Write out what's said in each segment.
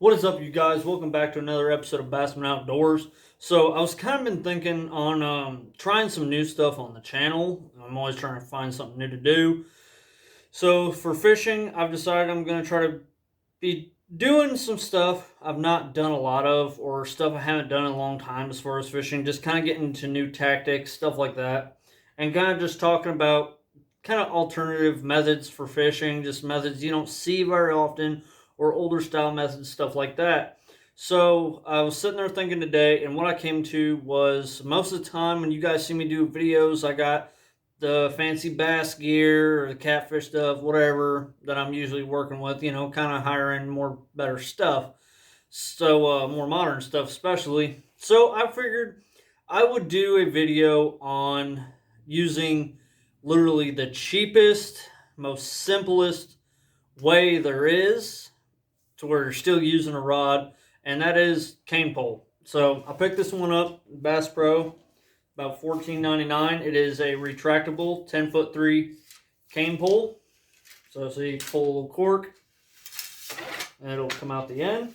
What is up, you guys? Welcome back to another episode of Bassman Outdoors. So I was kind of been thinking on trying some new stuff on the channel. I'm always trying to find something new to do. So for fishing, I've decided I'm going to try to be doing some stuff I've not done a lot of, or stuff I haven't done in a long time as far as fishing. Just kind of getting into new tactics, stuff like that, and kind of just talking about kind of alternative methods for fishing, just methods you don't see very often, or older style methods, stuff like that. So I was sitting there thinking today, and what I came to was most of the time when you guys see me do videos, I got the fancy bass gear or the catfish stuff, whatever that I'm usually working with, kind of hiring more better stuff. So more modern stuff, especially. So I figured I would do a video on using literally the cheapest, most simplest way there is to where you're still using a rod, and that is cane pole. So I picked this one up, Bass Pro, about $14.99. It is a retractable 10'3" cane pole. So see, pull a little cork, and it'll come out the end.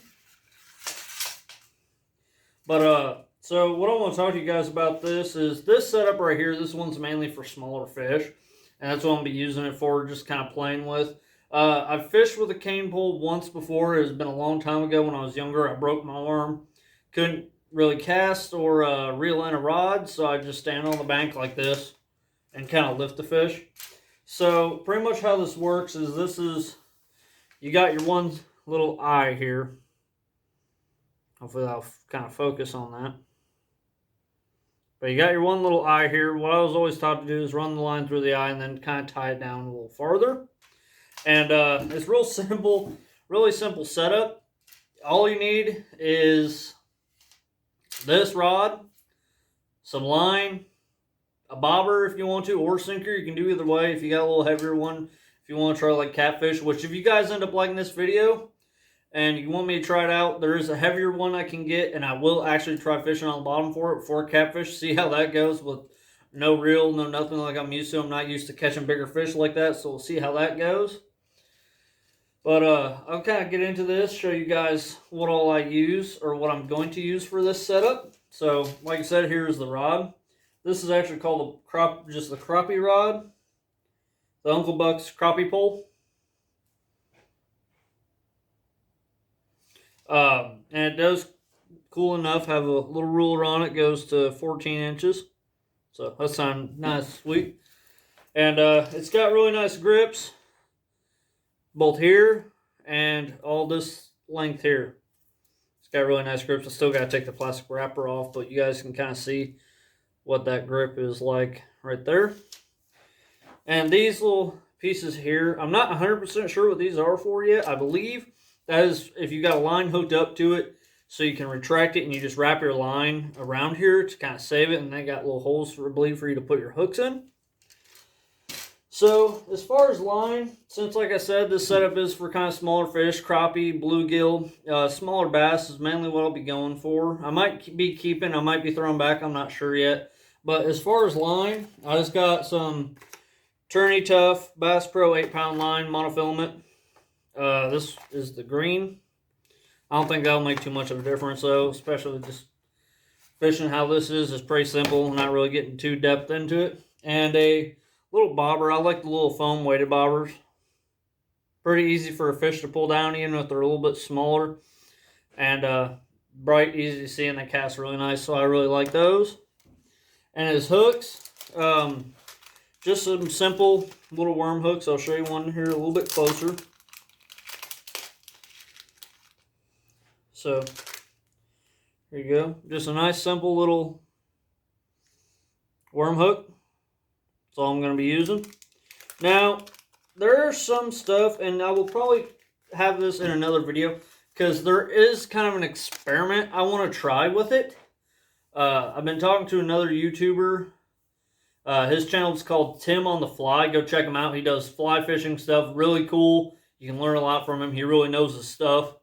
But so what I want to talk to you guys about this is this setup right here. This one's mainly for smaller fish, and that's what I'm gonna be using it for, just kind of playing with. I've fished with a cane pole once before. It's been a long time ago when I was younger. I broke my arm. Couldn't really cast or reel in a rod, so I just stand on the bank like this and kind of lift the fish. So pretty much how this works is you got your one little eye here. Hopefully I'll kind of focus on that. But you got your one little eye here. What I was always taught to do is run the line through the eye and then kind of tie it down a little farther. And it's real simple, really simple setup. All you need is this rod, some line, a bobber if you want to, or sinker. You can do either way. If you got a little heavier one, if you want to try like catfish, which if you guys end up liking this video and you want me to try it out, there is a heavier one I can get, and I will actually try fishing on the bottom for it for catfish. See how that goes with no reel, no nothing like I'm used to. I'm not used to catching bigger fish like that, so we'll see how that goes. But I'll kind of get into this, show you guys what all I use, or what I'm going to use for this setup. So, like I said, here's the rod. This is actually called just the crappie rod. The Uncle Buck's crappie pole. And it does, cool enough, have a little ruler on it, goes to 14 inches. So that sounds nice, sweet. And it's got really nice grips, both here and all this length here. It's got really nice grips. I still got to take the plastic wrapper off, but you guys can kind of see what that grip is like right there. And these little pieces here, I'm not 100% sure what these are for yet. I believe that is if you got a line hooked up to it, so you can retract it and you just wrap your line around here to kind of save it, and they got little holes for, I believe, for you to put your hooks in. So as far as line, since like I said, this setup is for kind of smaller fish, crappie, bluegill, smaller bass is mainly what I'll be going for. I might be keeping, I might be throwing back, I'm not sure yet. But as far as line, I just got some Tourney Tough Bass Pro 8-pound line monofilament. This is the green. I don't think that'll make too much of a difference though, especially just fishing how this is pretty simple, not really getting too depth into it. And a little bobber. I like the little foam weighted bobbers. Pretty easy for a fish to pull down even if they're a little bit smaller. And bright, easy to see, and they cast really nice, so I really like those. And his hooks, just some simple little worm hooks. I'll show you one here a little bit closer. So, here you go. Just a nice simple little worm hook. That's all I'm going to be using. Now, there's some stuff, and I will probably have this in another video, because there is kind of an experiment I want to try with it. I've been talking to another YouTuber. His channel is called Tim on the Fly. Go check him out. He does fly fishing stuff. Really cool. You can learn a lot from him. He really knows his stuff.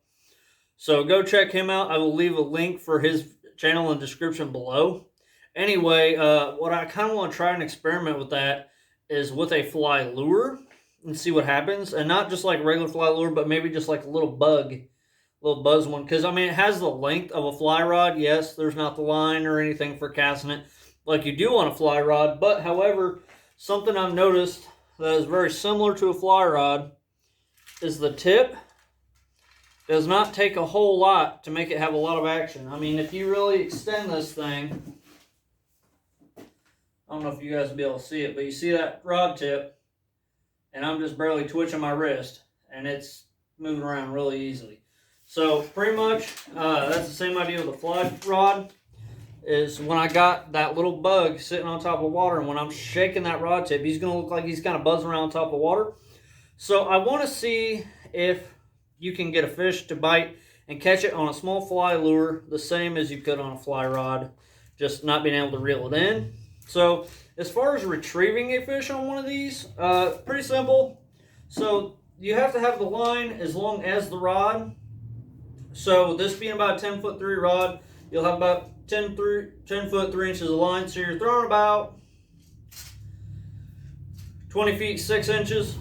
So go check him out. I will leave a link for his channel in the description below. Anyway, what I kind of want to try and experiment with that is with a fly lure and see what happens. And not just like regular fly lure, but maybe just like a little bug little buzz one, because I mean it has the length of a fly rod. Yes, there's not the line or anything for casting it like you do on a fly rod, but however, something I've noticed that is very similar to a fly rod is the tip does not take a whole lot to make it have a lot of action. I mean, if you really extend this thing, I don't know if you guys will be able to see it, but you see that rod tip, and I'm just barely twitching my wrist, and it's moving around really easily. So pretty much, that's the same idea with the fly rod, is when I got that little bug sitting on top of water, and when I'm shaking that rod tip, he's going to look like he's kind of buzzing around on top of water. So I want to see if you can get a fish to bite and catch it on a small fly lure the same as you could on a fly rod, just not being able to reel it in. So as far as retrieving a fish on one of these, pretty simple. So you have to have the line as long as the rod. So this being about a 10'3" rod, you'll have about 10 foot 3 inches of line. So you're throwing about 20 feet 6 inches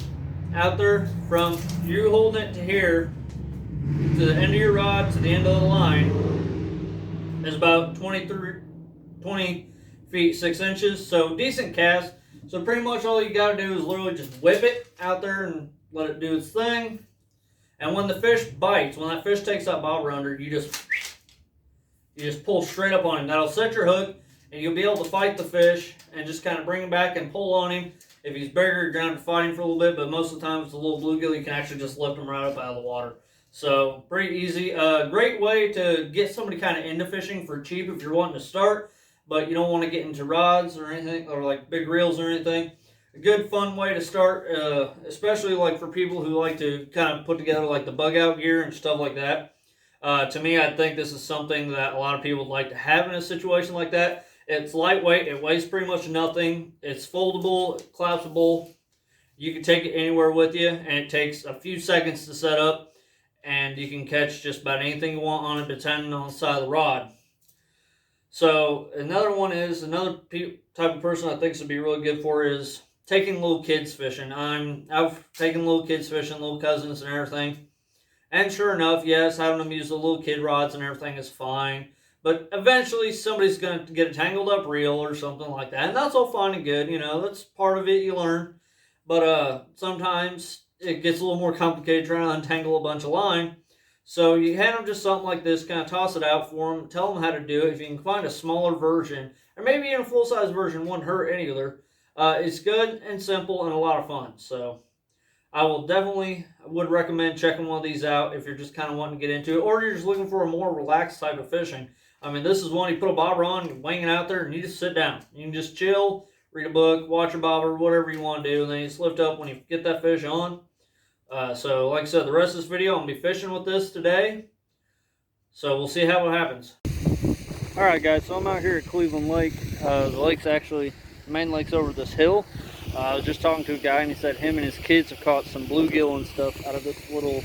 out there from you holding it to here to the end of your rod to the end of the line is about 20 feet 6 inches. So decent cast. So pretty much all you got to do is literally just whip it out there and let it do its thing. And when the fish bites, when that fish takes that bobber under, you just pull straight up on him. That'll set your hook, and you'll be able to fight the fish and just kind of bring him back and pull on him. If he's bigger, you're going to have to fight him for a little bit, but most of the time, if it's a little bluegill, you can actually just lift him right up out of the water. So, pretty easy. Great way to get somebody kind of into fishing for cheap if you're wanting to start, but you don't want to get into rods or anything, or like big reels or anything. A good, fun way to start, especially like for people who like to kind of put together like the bug out gear and stuff like that. To me, I think this is something that a lot of people would like to have in a situation like that. It's lightweight. It weighs pretty much nothing. It's foldable, collapsible. You can take it anywhere with you, and it takes a few seconds to set up, and you can catch just about anything you want on it, depending on the side of the rod. So another one is, another type of person I think this would be really good for is taking little kids fishing. I've taken little kids fishing, little cousins and everything. And sure enough, yes, having them use the little kid rods and everything is fine. But eventually somebody's going to get a tangled up reel or something like that. And that's all fine and good. You know, that's part of it, you learn. But sometimes it gets a little more complicated trying to untangle a bunch of line. So you hand them just something like this, kind of toss it out for them, tell them how to do it. If you can find a smaller version, or maybe even a full-size version, wouldn't hurt either. It's good and simple and a lot of fun. So I would recommend checking one of these out if you're just kind of wanting to get into it, or you're just looking for a more relaxed type of fishing. I mean, this is one you put a bobber on, you wing it out there, and you just sit down. You can just chill, read a book, watch a bobber, whatever you want to do, and then you just lift up when you get that fish on. So, like I said, the rest of this video, I'm going to be fishing with this today. So, we'll see how it happens. Alright, guys, so I'm out here at Cleveland Lake. The lake's actually, the main lake's over this hill. I was just talking to a guy, and he said him and his kids have caught some bluegill and stuff out of this little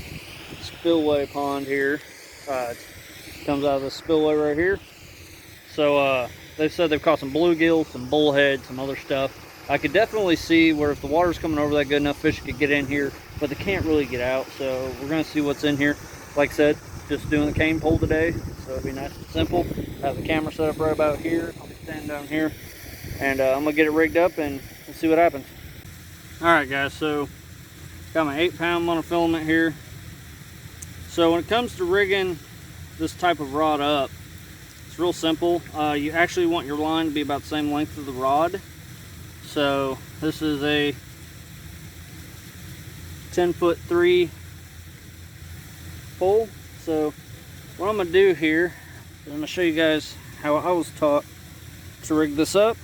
spillway pond here. It comes out of this spillway right here. So they said they've caught some bluegill, some bullhead, some other stuff. I could definitely see where if the water's coming over that good enough, fish could get in here, but they can't really get out. So we're going to see what's in here. Like I said, just doing the cane pole today, so it'll be nice and simple. Have the camera set up right about here. I'll be standing down here, and I'm going to get it rigged up and we'll see what happens. Alright guys, so got my 8-pound monofilament here. So when it comes to rigging this type of rod up, it's real simple. You actually want your line to be about the same length of the rod. So this is a 10'3" pole. So what I'm going to do here is I'm going to show you guys how I was taught to rig this up.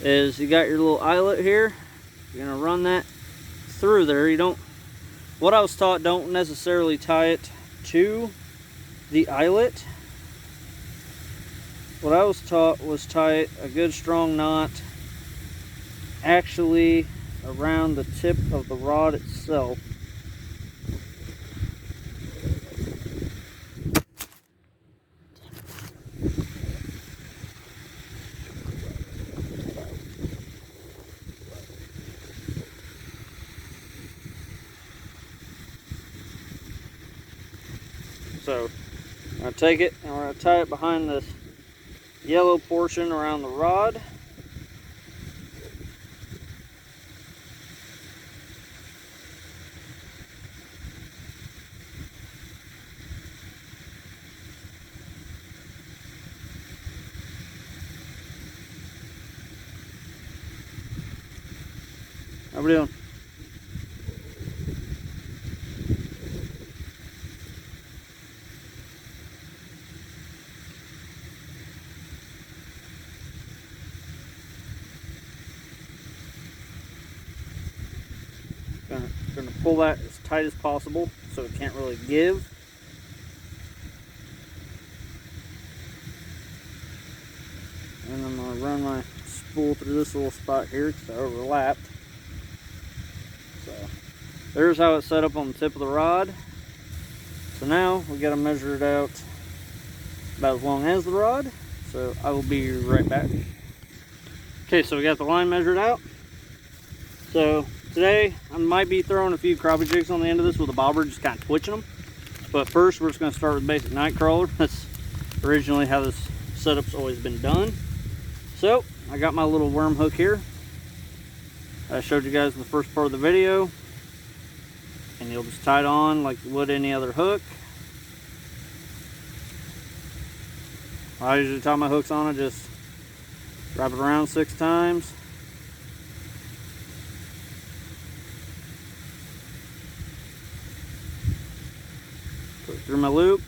Is you got your little eyelet here, you're going to run that through there. You don't, what I was taught, don't necessarily tie it to the eyelet. What I was taught was tie it a good strong knot actually around the tip of the rod itself. So I'm going to take it and we're going to tie it behind this yellow portion around the rod. How we doing? Gonna pull that as tight as possible so it can't really give. And I'm gonna run my spool through this little spot here because I overlapped. So there's how it's set up on the tip of the rod. So now we gotta measure it out about as long as the rod. So I will be right back. Okay, so we got the line measured out. So today I might be throwing a few crappie jigs on the end of this with a bobber, just kind of twitching them. But first we're just going to start with basic night crawler. That's originally how this setup's always been done. So I got my little worm hook here. I showed you guys in the first part of the video. And you'll just tie it on like you would any other hook. I usually tie my hooks on it, just wrap it around 6 times. Put it through my loop.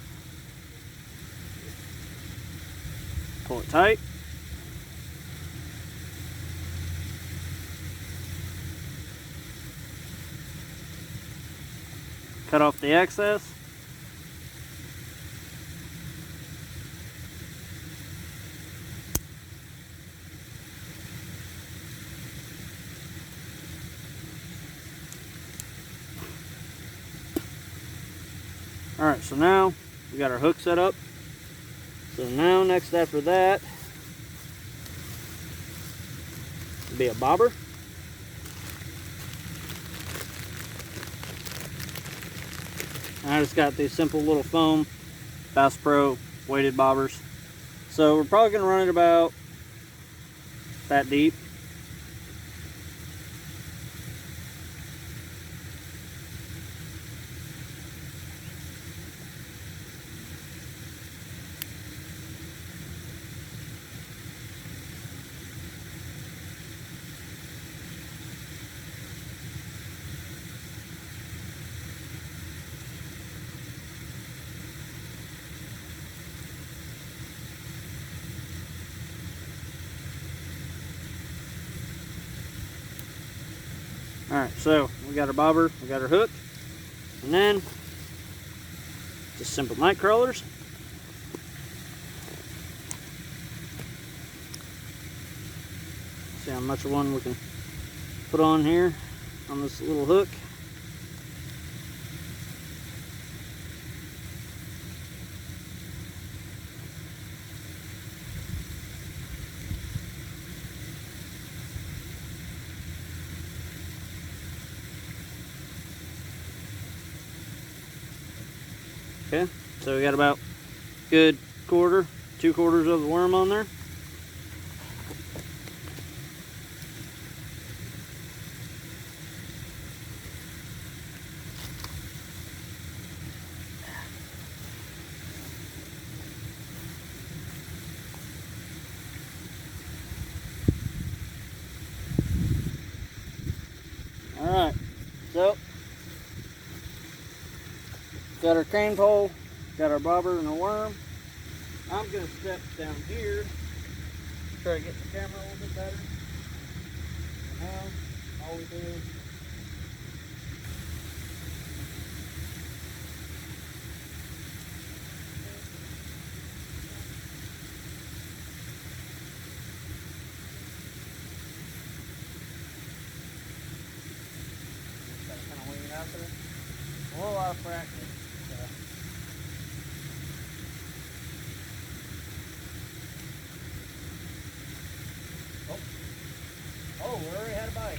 Pull it tight. Cut off the excess. Alright, so now we got our hook set up. So now next after that will be a bobber. I just got these simple little foam Bass Pro weighted bobbers. So we're probably going to run it about that deep. Alright, so we got our bobber, we got our hook, and then just simple night crawlers. See how much of one we can put on here on this little hook. Okay, so we got about good 2/4 of the worm on there. Alright, so got our cane pole, got our bobber and a worm. I'm going to step down here, try to get the camera a little bit better. And now, all we do is kind of wing it out there. A little out of practice. Oh, we already had a bite.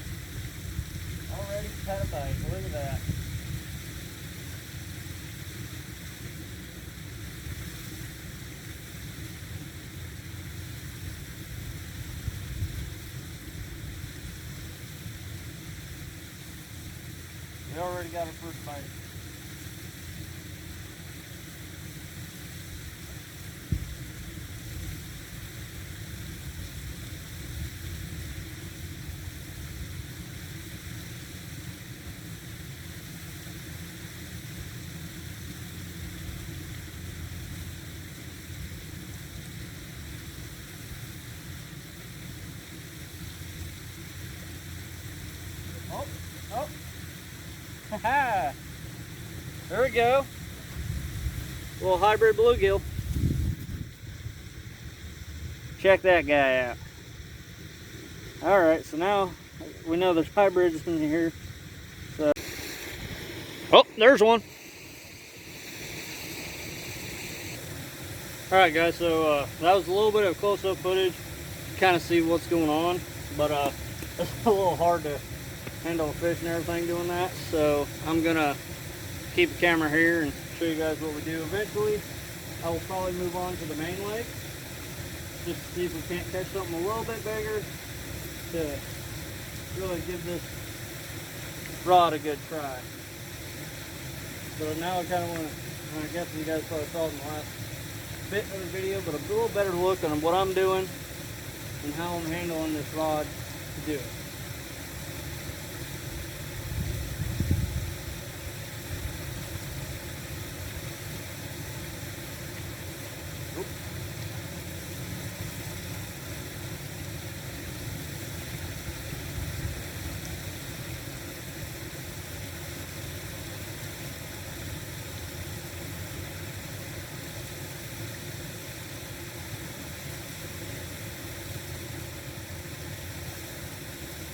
Already had a bite. Look at that. We already got our first bite. Oh, oh. Haha. There we go. Little hybrid bluegill. Check that guy out. Alright, so now we know there's hybrids in here. So, oh, there's one. Alright guys, so that was a little bit of close-up footage to kind of see what's going on. But it's a little hard to handle the fish and everything doing that. So I'm going to keep the camera here and show you guys what we do. Eventually, I will probably move on to the main lake. Just to see if we can't catch something a little bit bigger to really give this rod a good try. So now I kind of want to, I guess you guys probably saw in the last bit of the video, but a little better look on what I'm doing and how I'm handling this rod to do it.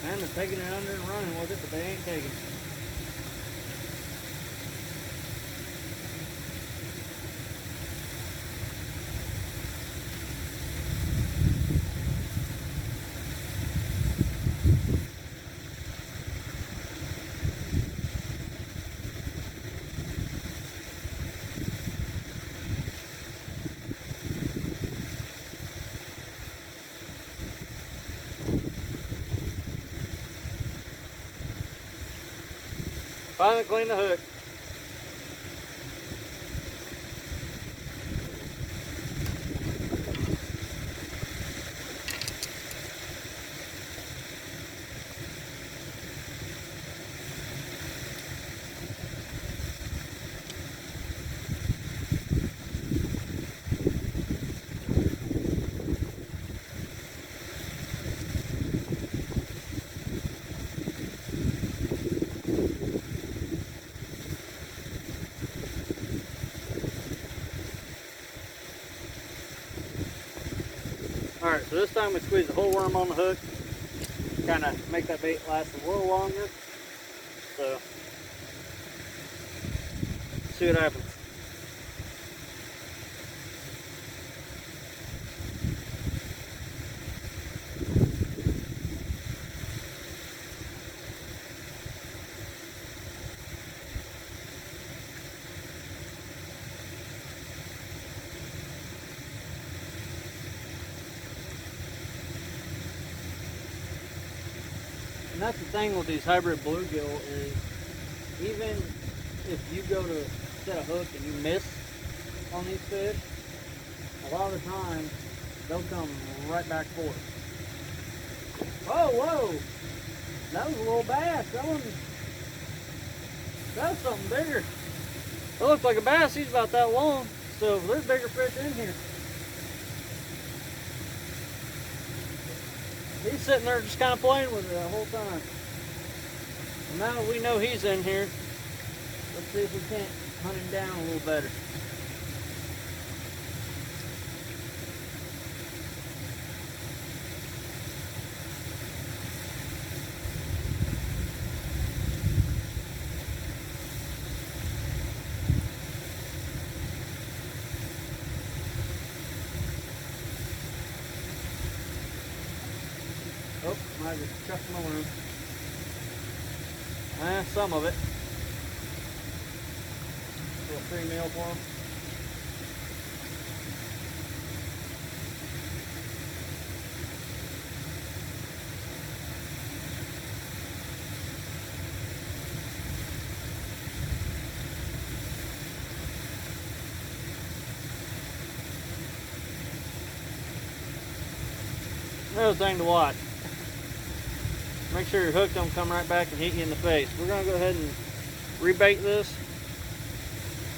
And they're taking it under and running with it, but they ain't taking it. Finally clean the hook. Alright, so this time we squeeze the whole worm on the hook, kind of make that bait last a little longer. So, see what happens. And that's the thing with these hybrid bluegill is, even if you go to set a hook and you miss on these fish, a lot of the time they'll come right back for it. Whoa, whoa! That was a little bass. That was something bigger. It looks like a bass. He's about that long. So there's bigger fish in here. He's sitting there just kind of playing with it the whole time. And now that we know he's in here, let's see if we can't hunt him down a little better. Oh, I just chucked my worm. Some of it. A little free meal for him. Another thing to watch. Make sure your hook don't come right back and hit you in the face. We're gonna go ahead and rebait this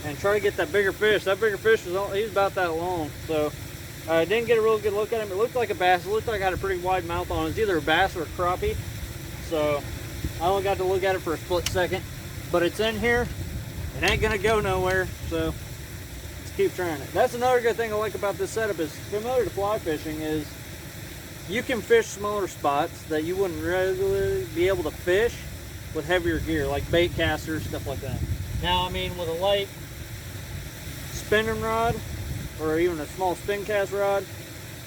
and try to get that bigger fish. That bigger fish was he's about that long, so I didn't get a real good look at him. It looked like a bass. It looked like it had a pretty wide mouth on it. It's either a bass or a crappie. So I only got to look at it for a split second, but it's in here. It ain't gonna go nowhere, so let's keep trying it. That's another good thing I like about this setup, is familiar to fly fishing, is you can fish smaller spots that you wouldn't regularly be able to fish with heavier gear, like bait casters, stuff like that. Now, I mean, with a light spinning rod or even a small spin cast rod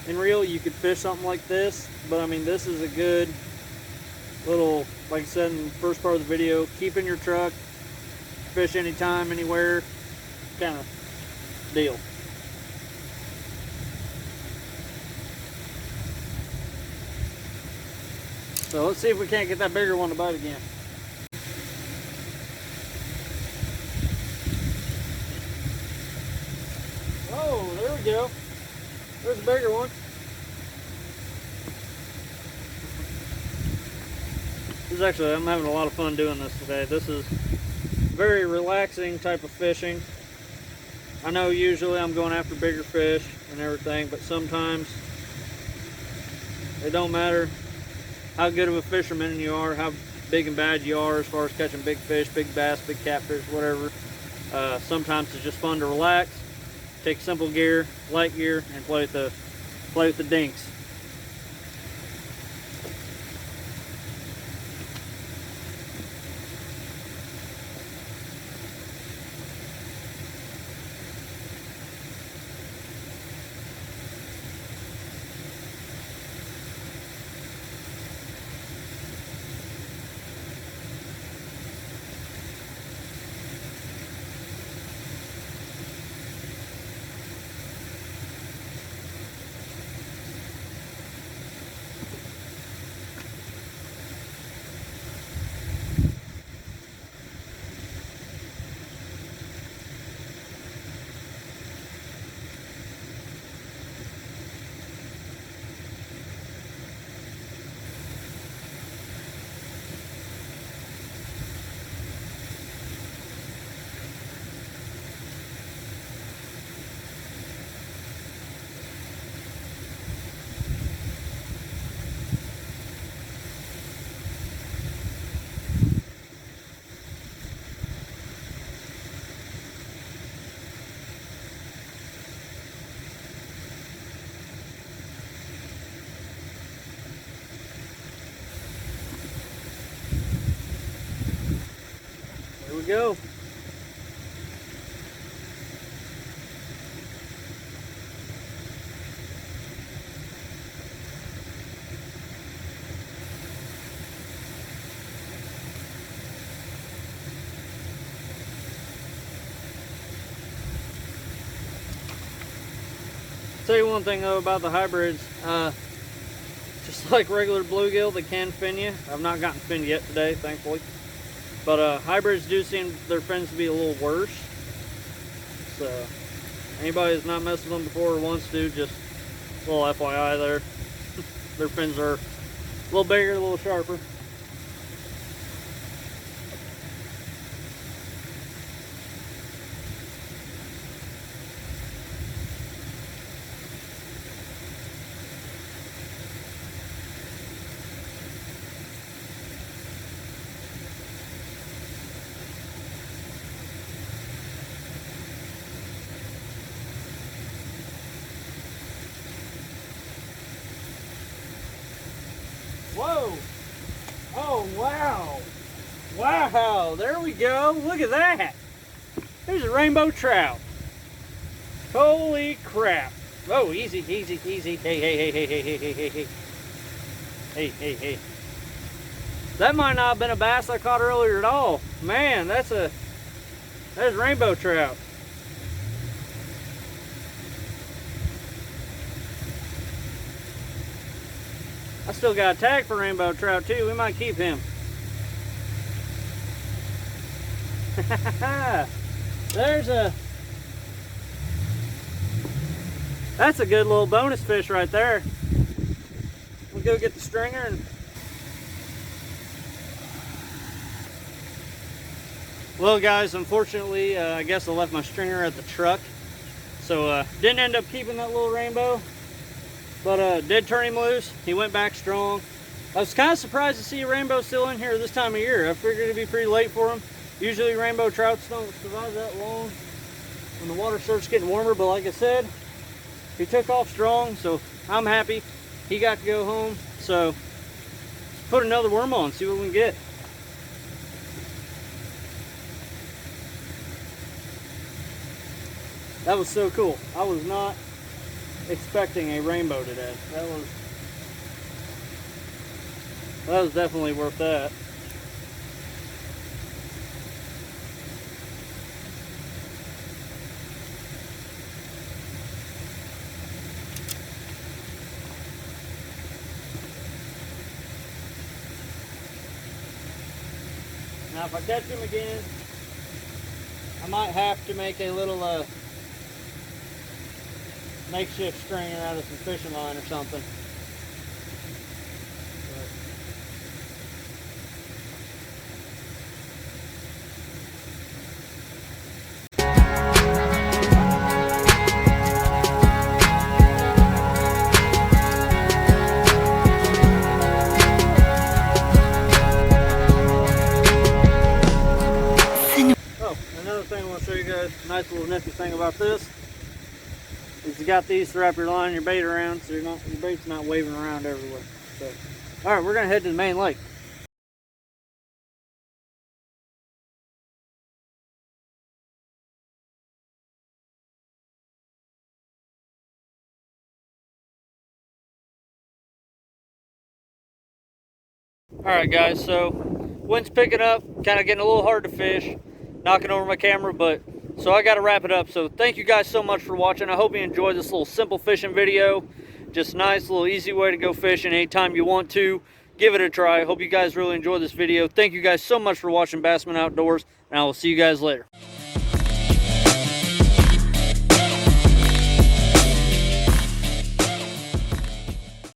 and reel, you could fish something like this. But I mean, this is a good little, like I said in the first part of the video, keep in your truck, fish anytime, anywhere kind of deal. So let's see if we can't get that bigger one to bite again. Oh, there we go. There's a bigger one. This is actually, I'm having a lot of fun doing this today. This is very relaxing type of fishing. I know usually I'm going after bigger fish and everything, but sometimes it don't matter how good of a fisherman you are, how big and bad you are as far as catching big fish, big bass, big catfish, whatever. Sometimes it's just fun to relax, take simple gear, light gear, and play with the dinks. Here we go. Tell you one thing though about the hybrids, just like regular bluegill, they can fin you. I've not gotten finned yet today, thankfully. But hybrids do seem their fins to be a little worse. So anybody that's not messed with them before or wants to, just a little FYI there. Their fins are a little bigger, a little sharper. Whoa! Oh, wow! Wow! There we go! Look at that! There's a rainbow trout! Holy crap! Oh, easy, easy, easy. Hey, hey, hey, hey, hey, hey, hey, hey, hey. Hey, hey, hey. That might not have been a bass I caught earlier at all. Man, that's rainbow trout. I still got a tag for rainbow trout too. We might keep him. That's a good little bonus fish right there. go get the stringer and... Well guys, unfortunately, I guess I left my stringer at the truck. So didn't end up keeping that little rainbow, but did turn him loose. He went back strong. I was kind of surprised to see a rainbow still in here this time of year. I figured it'd be pretty late for him. Usually rainbow trouts don't survive that long when the water starts getting warmer, but like I said, he took off strong, so I'm happy. He got to go home, so let's put another worm on, see what we can get. That was so cool. I was not expecting a rainbow today. That was definitely worth that. Now if I catch him again, I might have to make a little makeshift stringer out of some fishing line or something. Oh, another thing I want to show you guys, nice little nifty thing about this, is you got these to wrap your line and your bait around, so your bait's not waving around everywhere. So, all right, we're gonna head to the main lake. All right, guys. So, wind's picking up, kind of getting a little hard to fish, knocking over my camera, but so I got to wrap it up. So, thank you guys so much for watching. I hope you enjoyed this little simple fishing video. Just nice, little easy way to go fishing anytime you want to. Give it a try. Hope you guys really enjoyed this video. Thank you guys so much for watching Bassman Outdoors, and I will see you guys later.